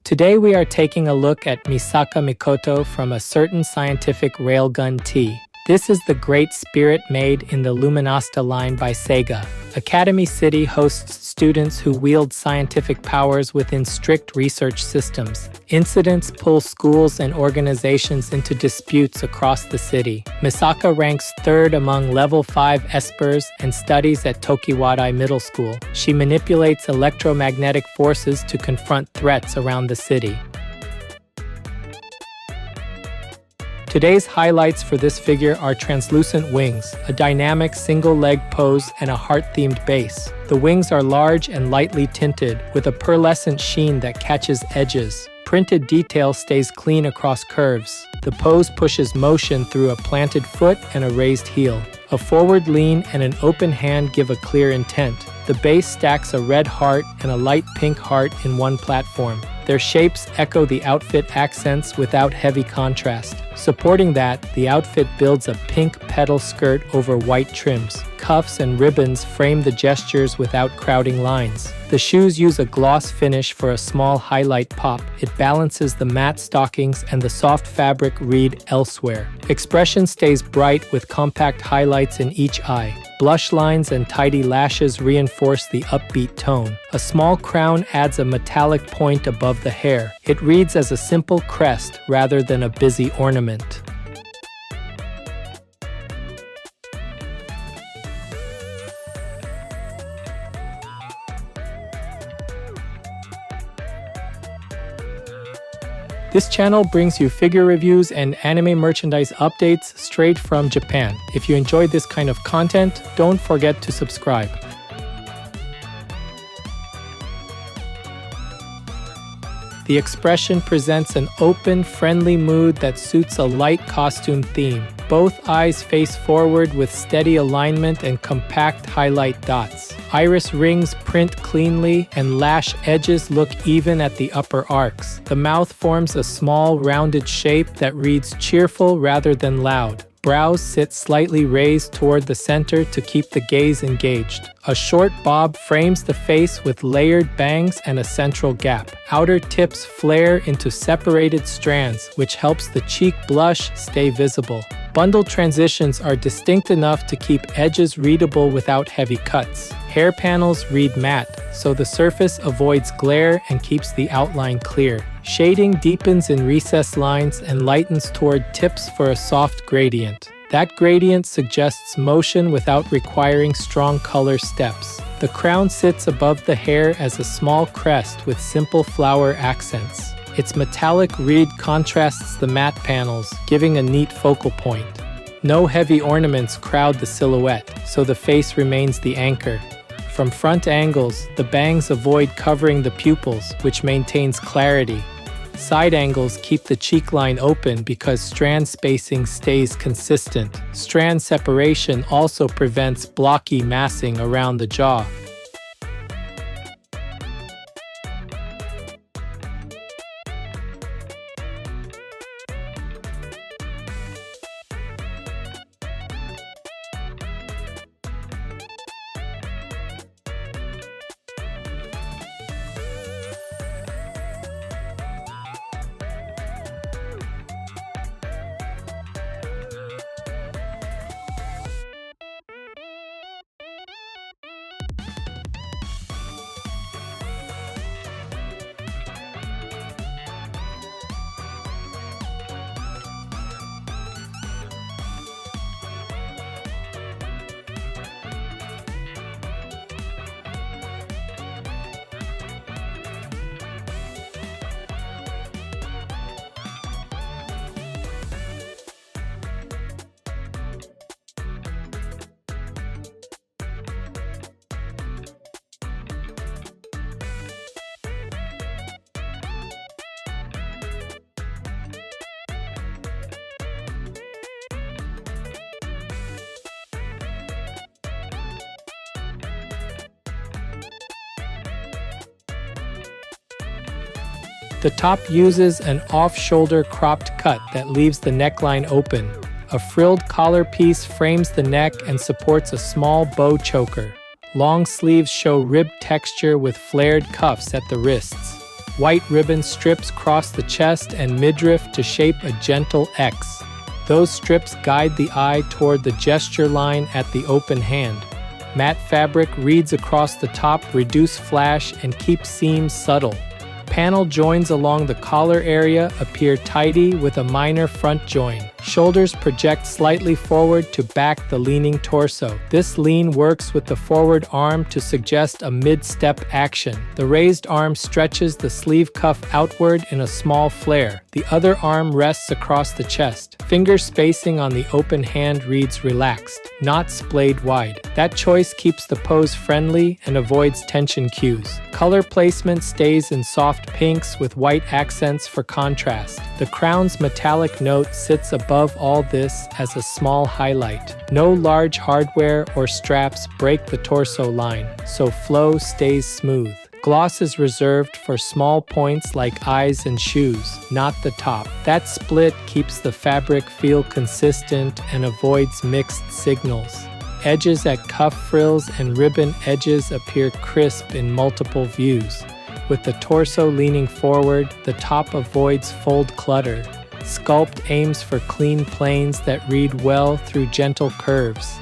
Today we are taking a look at Misaka Mikoto from a certain scientific railgun T. This is the Great Spirit Maid in the Luminasta line by SEGA. Academy City hosts students who wield scientific powers within strict research systems. Incidents pull schools and organizations into disputes across the city. Misaka ranks third among level 5 espers and studies at Tokiwadai Middle School. She manipulates electromagnetic forces to confront threats around the city. Today's highlights for this figure are translucent wings, a dynamic single-leg pose, and a heart-themed base. The wings are large and lightly tinted, with a pearlescent sheen that catches edges. Printed detail stays clean across curves. The pose pushes motion through a planted foot and a raised heel. A forward lean and an open hand give a clear intent. The base stacks a red heart and a light pink heart in one platform. Their shapes echo the outfit accents without heavy contrast. Supporting that, the outfit builds a pink petal skirt over white trims. Cuffs and ribbons frame the gestures without crowding lines. The shoes use a gloss finish for a small highlight pop. It balances the matte stockings and the soft fabric read elsewhere. Expression stays bright with compact highlights in each eye. Blush lines and tidy lashes reinforce the upbeat tone. A small crown adds a metallic point above the hair. It reads as a simple crest rather than a busy ornament. This channel brings you figure reviews and anime merchandise updates straight from Japan. If you enjoyed this kind of content, don't forget to subscribe. The expression presents an open, friendly mood that suits a light costume theme. Both eyes face forward with steady alignment and compact highlight dots. Iris rings print cleanly and lash edges look even at the upper arcs. The mouth forms a small, rounded shape that reads cheerful rather than loud. Brows sit slightly raised toward the center to keep the gaze engaged. A short bob frames the face with layered bangs and a central gap. Outer tips flare into separated strands, which helps the cheek blush stay visible. Bundle transitions are distinct enough to keep edges readable without heavy cuts. Hair panels read matte, so the surface avoids glare and keeps the outline clear. Shading deepens in recessed lines and lightens toward tips for a soft gradient. That gradient suggests motion without requiring strong color steps. The crown sits above the hair as a small crest with simple flower accents. Its metallic reed contrasts the matte panels, giving a neat focal point. No heavy ornaments crowd the silhouette, so the face remains the anchor. From front angles, the bangs avoid covering the pupils, which maintains clarity. Side angles keep the cheek line open because strand spacing stays consistent. Strand separation also prevents blocky massing around the jaw. The top uses an off-shoulder cropped cut that leaves the neckline open. A frilled collar piece frames the neck and supports a small bow choker. Long sleeves show ribbed texture with flared cuffs at the wrists. White ribbon strips cross the chest and midriff to shape a gentle X. Those strips guide the eye toward the gesture line at the open hand. Matte fabric reads across the top, reduce flash, and keep seams subtle. Panel joins along the collar area appear tidy with a minor front join. Shoulders project slightly forward to back the leaning torso. This lean works with the forward arm to suggest a mid-step action. The raised arm stretches the sleeve cuff outward in a small flare. The other arm rests across the chest. Finger spacing on the open hand reads relaxed, not splayed wide. That choice keeps the pose friendly and avoids tension cues. Color placement stays in soft pinks with white accents for contrast. The crown's metallic note sits above all this as a small highlight. No large hardware or straps break the torso line, so flow stays smooth. Gloss is reserved for small points like eyes and shoes, not the top. That split keeps the fabric feel consistent and avoids mixed signals. Edges at cuff frills and ribbon edges appear crisp in multiple views. With the torso leaning forward, the top avoids fold clutter. Sculpt aims for clean planes that read well through gentle curves.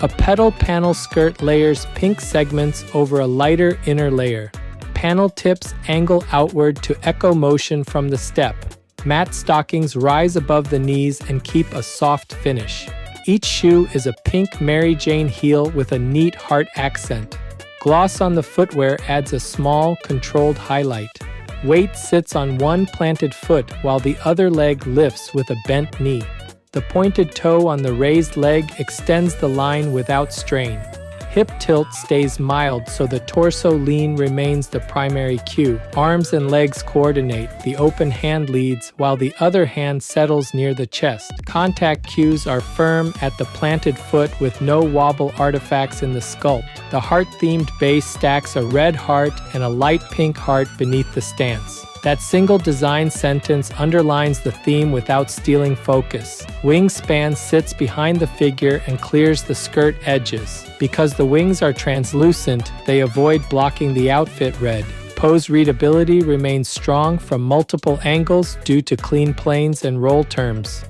A petal panel skirt layers pink segments over a lighter inner layer. Panel tips angle outward to echo motion from the step. Matte stockings rise above the knees and keep a soft finish. Each shoe is a pink Mary Jane heel with a neat heart accent. Gloss on the footwear adds a small, controlled highlight. Weight sits on one planted foot while the other leg lifts with a bent knee. The pointed toe on the raised leg extends the line without strain. Hip tilt stays mild so the torso lean remains the primary cue. Arms and legs coordinate. The open hand leads while the other hand settles near the chest. Contact cues are firm at the planted foot with no wobble artifacts in the sculpt. The heart-themed base stacks a red heart and a light pink heart beneath the stance. That single design sentence underlines the theme without stealing focus. Wingspan sits behind the figure and clears the skirt edges. Because the wings are translucent, they avoid blocking the outfit red. Pose readability remains strong from multiple angles due to clean planes and roll terms.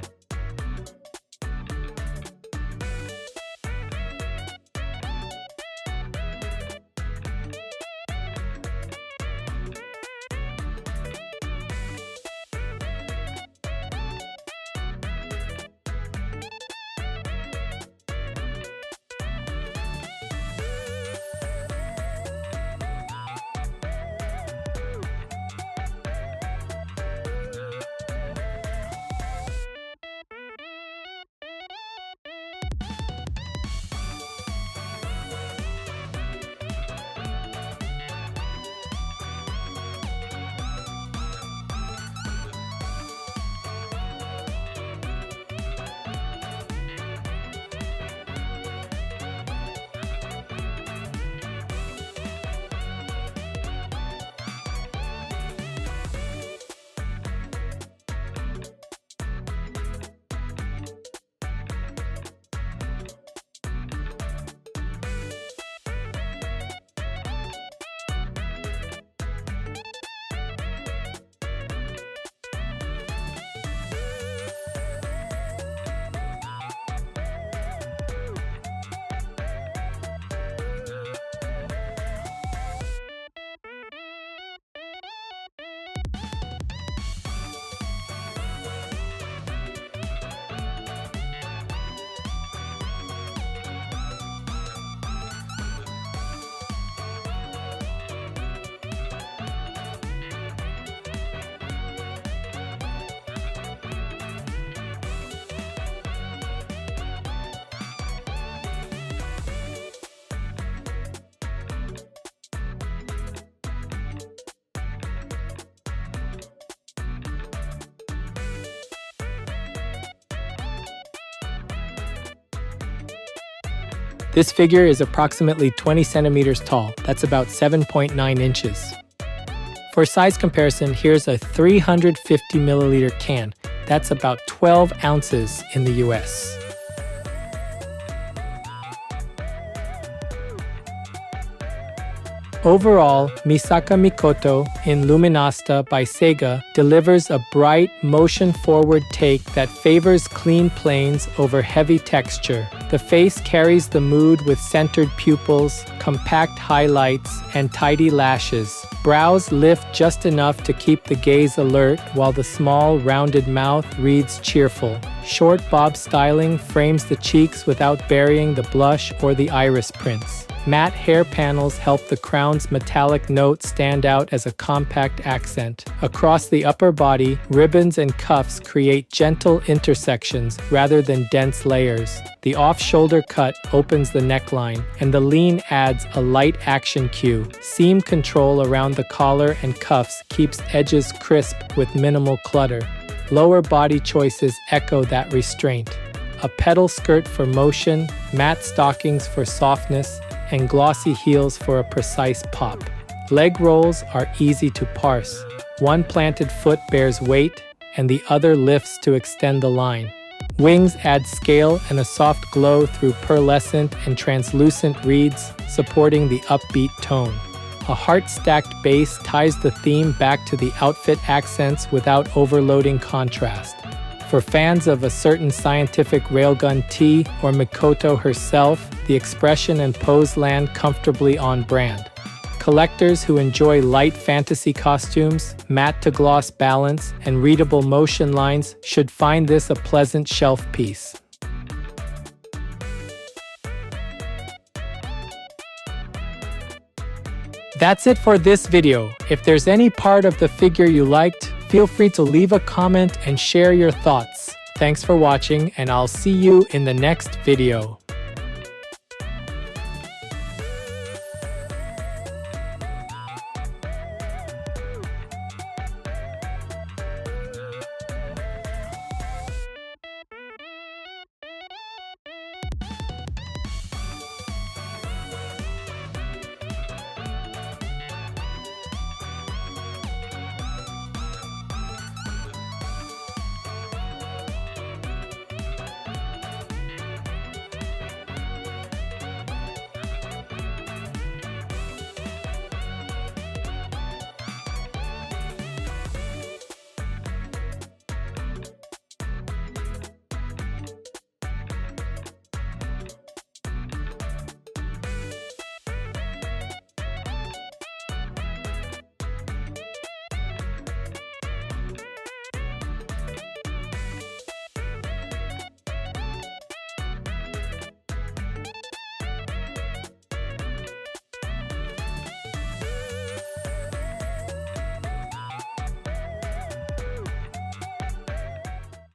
This figure is approximately 20 centimeters tall. That's about 7.9 inches. For size comparison, here's a 350 milliliter can. That's about 12 ounces in the US. Overall, Misaka Mikoto in Luminasta by SEGA delivers a bright, motion-forward take that favors clean planes over heavy texture. The face carries the mood with centered pupils, compact highlights, and tidy lashes. Brows lift just enough to keep the gaze alert, while the small, rounded mouth reads cheerful. Short bob styling frames the cheeks without burying the blush or the iris prints. Matte hair panels help the crown's metallic note stand out as a compact accent. Across the upper body, ribbons and cuffs create gentle intersections rather than dense layers. The off-shoulder cut opens the neckline, and the lean adds a light action cue. Seam control around the collar and cuffs keeps edges crisp with minimal clutter. Lower body choices echo that restraint. A petal skirt for motion, matte stockings for softness, and glossy heels for a precise pop. Leg rolls are easy to parse. One planted foot bears weight, and the other lifts to extend the line. Wings add scale and a soft glow through pearlescent and translucent reeds, supporting the upbeat tone. A heart-stacked base ties the theme back to the outfit accents without overloading contrast. For fans of a certain scientific Railgun tee or Mikoto herself, the expression and pose land comfortably on brand. Collectors who enjoy light fantasy costumes, matte-to-gloss balance, and readable motion lines should find this a pleasant shelf piece. That's it for this video. If there's any part of the figure you liked, feel free to leave a comment and share your thoughts. Thanks for watching, and I'll see you in the next video.